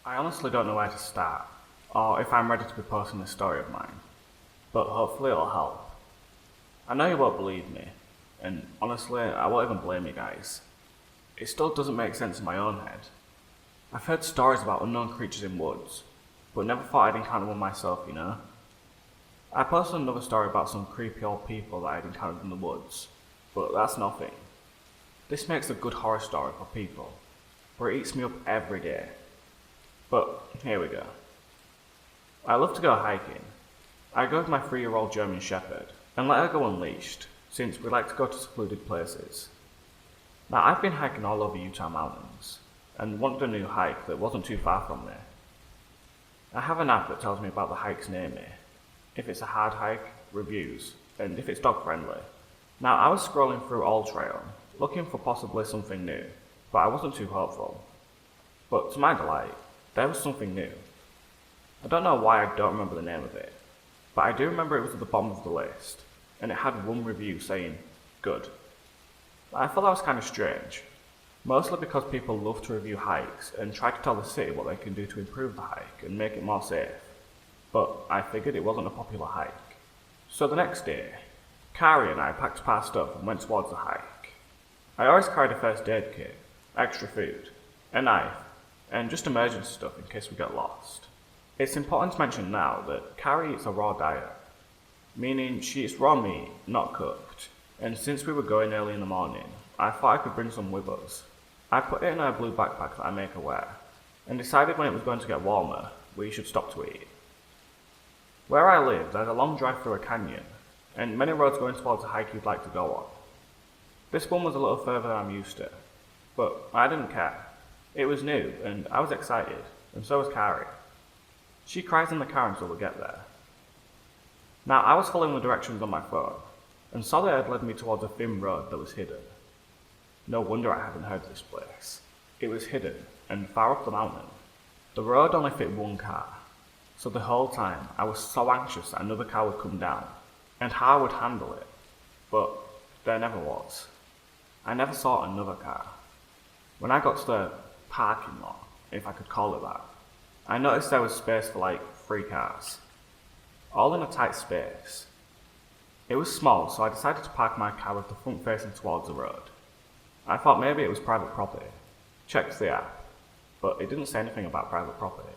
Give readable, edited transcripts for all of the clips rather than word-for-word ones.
I honestly don't know where to start, or if I'm ready to be posting this story of mine, but hopefully it'll help. I know you won't believe me, and honestly, I won't even blame you guys. It still doesn't make sense in my own head. I've heard stories about unknown creatures in woods, but never thought I'd encounter one myself, you know? I posted another story about some creepy old people that I'd encountered in the woods, but that's nothing. This makes a good horror story for people, but it eats me up every day. But here we go. I love to go hiking. I go with my 3-year-old German Shepherd and let her go unleashed, since we like to go to secluded places. Now I've been hiking all over Utah mountains, and wanted a new hike that wasn't too far from me. I have an app that tells me about the hikes near me, if it's a hard hike, reviews, and if it's dog friendly. Now I was scrolling through All Trail, looking for possibly something new, but I wasn't too hopeful. But to my delight, there was something new. I don't know why I don't remember the name of it, but I do remember it was at the bottom of the list, and it had one review saying, good. I thought that was kind of strange, mostly because people love to review hikes and try to tell the city what they can do to improve the hike and make it more safe, but I figured it wasn't a popular hike. So the next day, Kari and I packed up our stuff and went towards the hike. I always carried a first aid kit, extra food, a knife, and just emergency stuff in case we get lost. It's important to mention now that Kari eats a raw diet, meaning she eats raw meat, not cooked, and since we were going early in the morning, I thought I could bring some with us. I put it in a blue backpack that I make her wear, and decided when it was going to get warmer, we should stop to eat. Where I live, there's a long drive through a canyon, and many roads going towards the hike you'd like to go on. This one was a little further than I'm used to, but I didn't care. It was new, and I was excited, and so was Kari. She cries in the car until we get there. Now, I was following the directions on my phone, and saw that it had led me towards a thin road that was hidden. No wonder I hadn't heard of this place. It was hidden, and far up the mountain. The road only fit one car, so the whole time I was so anxious that another car would come down, and how I would handle it, but there never was. I never saw another car. When I got to the parking lot, if I could call it that, I noticed there was space for like 3 cars, all in a tight space. It was small, so I decided to park my car with the front facing towards the road. I thought maybe it was private property. Checked the app, but it didn't say anything about private property.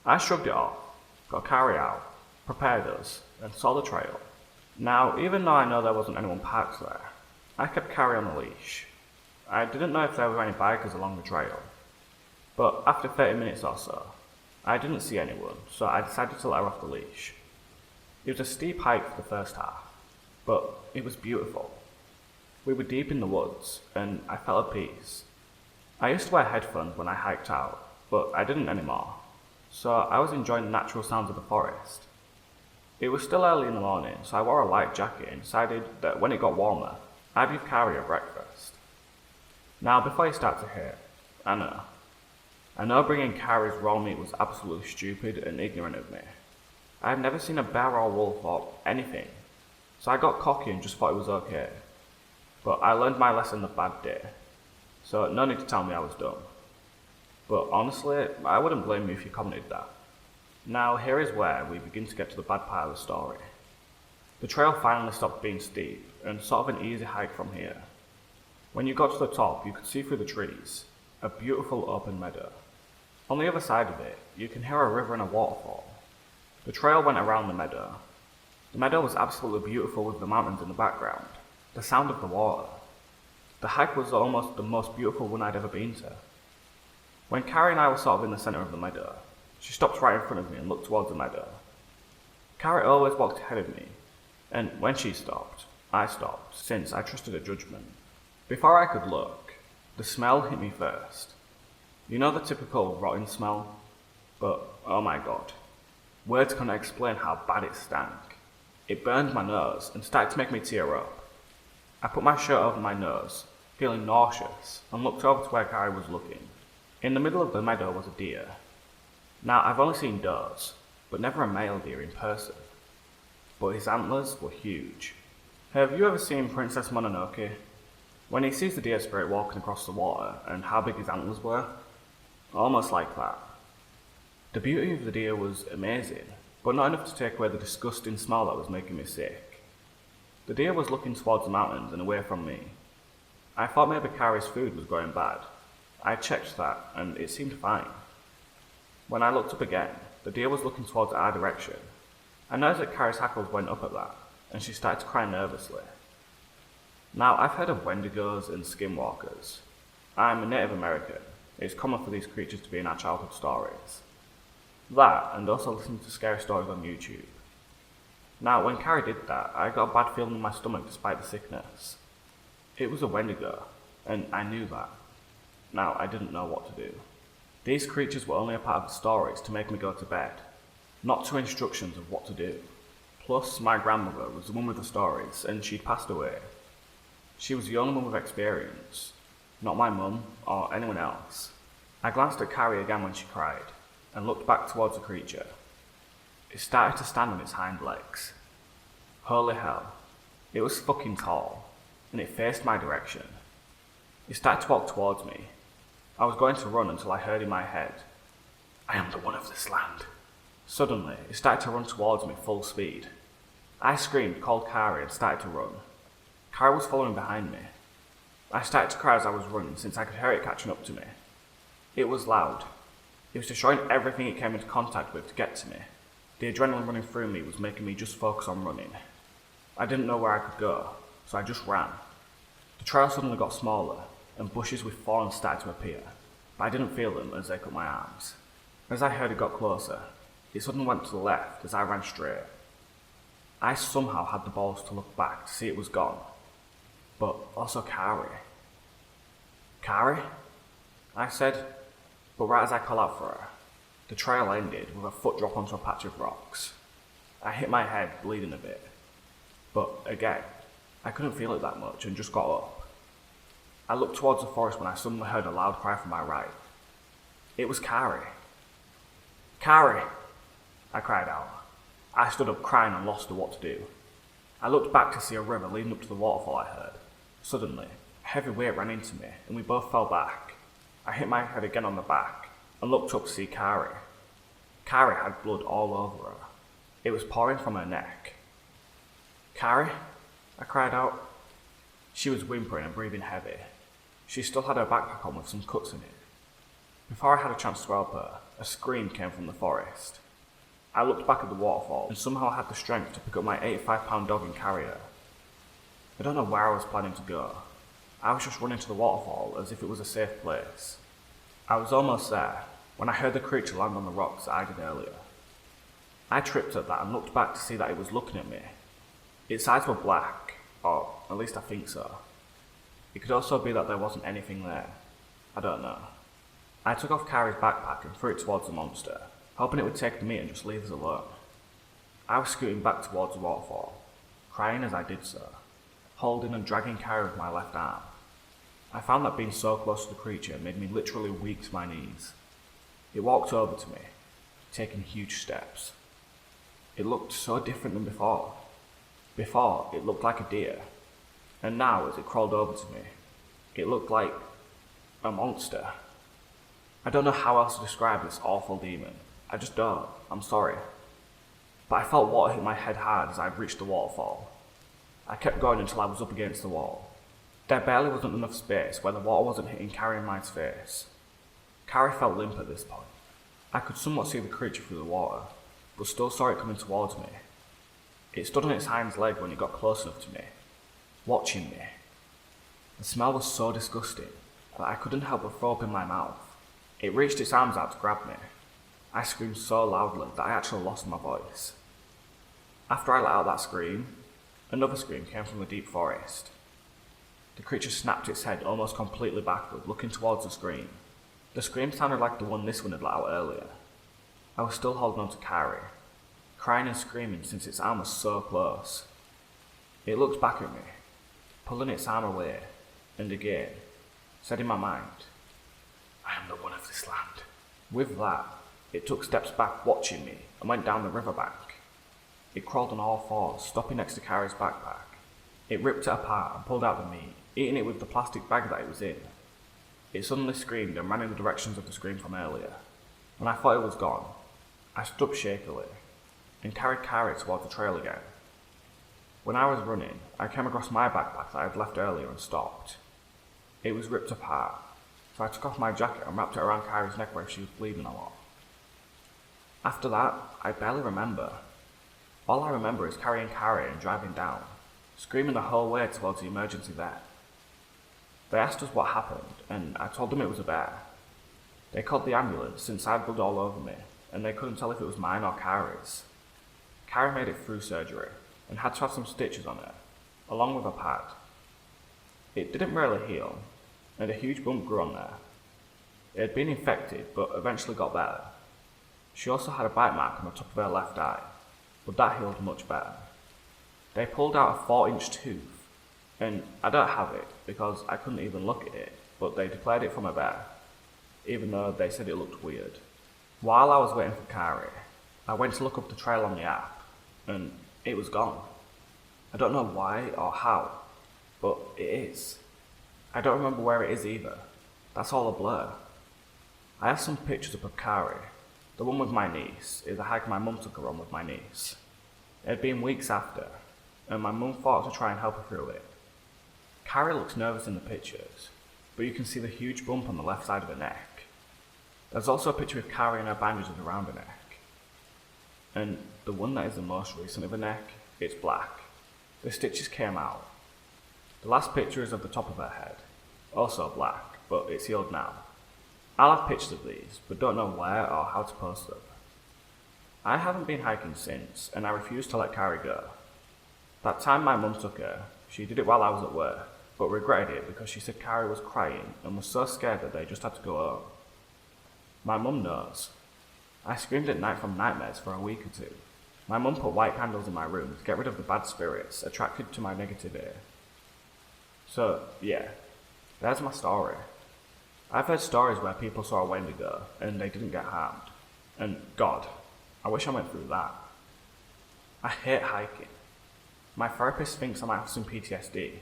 I shrugged it off, got Kari out, prepared us, and saw the trail. Now, even though I know there wasn't anyone parked there, I kept Kari on a leash. I didn't know if there were any bikers along the trail, but after 30 minutes or so, I didn't see anyone, so I decided to let her off the leash. It was a steep hike for the first half, but it was beautiful. We were deep in the woods, and I felt at peace. I used to wear headphones when I hiked out, but I didn't anymore, so I was enjoying the natural sounds of the forest. It was still early in the morning, so I wore a light jacket and decided that when it got warmer, I'd give Kari a breakfast. Now, before you start to hate, I know bringing Kari's raw meat was absolutely stupid and ignorant of me. I had never seen a bear or wolf or anything, so I got cocky and just thought it was okay. But I learned my lesson the bad day, so no need to tell me I was dumb. But honestly, I wouldn't blame you if you commented that. Now here is where we begin to get to the bad part of the story. The trail finally stopped being steep and sort of an easy hike from here. When you got to the top, you could see through the trees, a beautiful open meadow. On the other side of it, you can hear a river and a waterfall. The trail went around the meadow. The meadow was absolutely beautiful with the mountains in the background, the sound of the water. The hike was almost the most beautiful one I'd ever been to. When Kari and I were sort of in the centre of the meadow, she stopped right in front of me and looked towards the meadow. Kari always walked ahead of me, and when she stopped, I stopped, since I trusted her judgment. Before I could look, the smell hit me first. You know the typical rotten smell? But oh my god, words can't explain how bad it stank. It burned my nose and started to make me tear up. I put my shirt over my nose, feeling nauseous, and looked over to where Kari was looking. In the middle of the meadow was a deer. Now, I've only seen does, but never a male deer in person. But his antlers were huge. Have you ever seen Princess Mononoke? When he sees the deer spirit walking across the water and how big his antlers were? Almost like that. The beauty of the deer was amazing, but not enough to take away the disgusting smell that was making me sick. The deer was looking towards the mountains and away from me. I thought maybe Carrie's food was going bad. I checked that, and it seemed fine. When I looked up again, the deer was looking towards our direction. I noticed that Carrie's hackles went up at that, and she started to cry nervously. Now, I've heard of Wendigos and skinwalkers. I'm a Native American. It's common for these creatures to be in our childhood stories. That, and also listening to scary stories on YouTube. Now, when Carrie did that, I got a bad feeling in my stomach despite the sickness. It was a Wendigo, and I knew that. Now, I didn't know what to do. These creatures were only a part of the stories to make me go to bed, not to instructions of what to do. Plus, my grandmother was the one with the stories, and she'd passed away. She was the only one with experience, not my mum or anyone else. I glanced at Carrie again when she cried, and looked back towards the creature. It started to stand on its hind legs. Holy hell, it was fucking tall, and it faced my direction. It started to walk towards me. I was going to run until I heard in my head, "I am the one of this land." Suddenly, it started to run towards me full speed. I screamed, called Carrie, and started to run. Carrie was following behind me. I started to cry as I was running since I could hear it catching up to me. It was loud. It was destroying everything it came into contact with to get to me. The adrenaline running through me was making me just focus on running. I didn't know where I could go, so I just ran. The trail suddenly got smaller, and bushes with thorns started to appear, but I didn't feel them as they cut my arms. As I heard it got closer, it suddenly went to the left as I ran straight. I somehow had the balls to look back to see it was gone, but also Carrie. "Carrie?" I said, but right as I called out for her, the trail ended with a foot drop onto a patch of rocks. I hit my head, bleeding a bit, but again, I couldn't feel it that much and just got up. I looked towards the forest when I suddenly heard a loud cry from my right. It was Carrie. "Carrie!" I cried out. I stood up crying and lost to what to do. I looked back to see a river leading up to the waterfall I heard. Suddenly, a heavy weight ran into me and we both fell back. I hit my head again on the back and looked up to see Carrie. Carrie had blood all over her. It was pouring from her neck. "Carrie?" I cried out. She was whimpering and breathing heavy. She still had her backpack on with some cuts in it. Before I had a chance to help her, a scream came from the forest. I looked back at the waterfall and somehow had the strength to pick up my 85-pound dog and carry her. I don't know where I was planning to go. I was just running to the waterfall as if it was a safe place. I was almost there when I heard the creature land on the rocks that I did earlier. I tripped at that and looked back to see that it was looking at me. Its eyes were black, or at least I think so. It could also be that there wasn't anything there. I don't know. I took off Carrie's backpack and threw it towards the monster, hoping it would take the meat and just leave us alone. I was scooting back towards the waterfall, crying as I did so, holding and dragging Carrie with my left arm. I found that being so close to the creature made me literally weak to my knees. It walked over to me, taking huge steps. It looked so different than before. Before, it looked like a deer, and now as it crawled over to me, it looked like a monster. I don't know how else to describe this awful demon. I just don't. I'm sorry. But I felt water hit my head hard as I reached the waterfall. I kept going until I was up against the wall. There barely wasn't enough space where the water wasn't hitting Carrie in my face. Carrie felt limp at this point. I could somewhat see the creature through the water, but still saw it coming towards me. It stood on its hind leg when it got close enough to me, watching me. The smell was so disgusting that I couldn't help but throw up in my mouth. It reached its arms out to grab me. I screamed so loudly that I actually lost my voice. After I let out that scream, another scream came from the deep forest. The creature snapped its head almost completely backward, looking towards the scream. The scream sounded like the one this one had let out earlier. I was still holding on to Carrie, crying and screaming since its arm was so close. It looked back at me, pulling its arm away, and again, said in my mind, "I am the one of this land." With that, it took steps back watching me and went down the riverbank. It crawled on all fours, stopping next to Carrie's backpack. It ripped it apart and pulled out the meat, eating it with the plastic bag that it was in. It suddenly screamed and ran in the directions of the scream from earlier. When I thought it was gone, I stood up shakily and carried Carrie towards the trail again. When I was running, I came across my backpack that I had left earlier and stopped. It was ripped apart, so I took off my jacket and wrapped it around Kyrie's neck where she was bleeding a lot. After that, I barely remember. All I remember is carrying Carrie and driving down, screaming the whole way towards the emergency vet. They asked us what happened, and I told them it was a bear. They called the ambulance since I had blood all over me, and they couldn't tell if it was mine or Kyrie's. Carrie made it through surgery, and had to have some stitches on it, along with a pad. It didn't really heal, and a huge bump grew on there. It had been infected, but eventually got better. She also had a bite mark on the top of her left eye, but that healed much better. They pulled out a 4-inch tooth, and I don't have it because I couldn't even look at it, but they declared it from a bear, even though they said it looked weird. While I was waiting for Carrie, I went to look up the trail on the app, and it was gone. I don't know why or how, but it is. I don't remember where it is either. That's all a blur. I have some pictures up of Carrie. The one with my niece is a hike my mum took her on with my niece. It had been weeks after, and my mum thought to try and help her through it. Carrie looks nervous in the pictures, but you can see the huge bump on the left side of her neck. There's also a picture of Carrie and her bandages around her neck. And the one that is the most recent of her neck, it's black. The stitches came out. The last picture is of the top of her head, also black, but it's healed now. I'll have pictures of these, but don't know where or how to post them. I haven't been hiking since, and I refuse to let Carrie go. That time my mum took her, she did it while I was at work, but regretted it because she said Carrie was crying and was so scared that they just had to go home. My mum knows. I screamed at night from nightmares for a week or two. My mum put white candles in my room to get rid of the bad spirits attracted to my negativity. So, yeah, there's my story. I've heard stories where people saw a Wendigo and they didn't get harmed. And God, I wish I went through that. I hate hiking. My therapist thinks I might have some PTSD,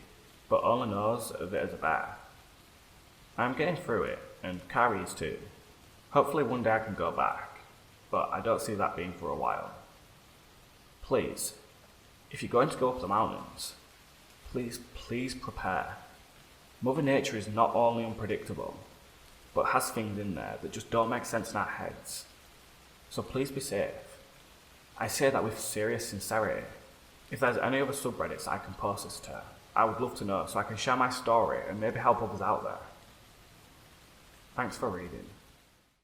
but only knows of it as a bear. I'm getting through it, and Carrie is too. Hopefully one day I can go back, but I don't see that being for a while. Please, if you're going to go up the mountains, please prepare. Mother Nature is not only unpredictable, but has things in there that just don't make sense in our heads. So please be safe. I say that with serious sincerity. If there's any other subreddits I can post this to, I would love to know so I can share my story and maybe help others out there. Thanks for reading.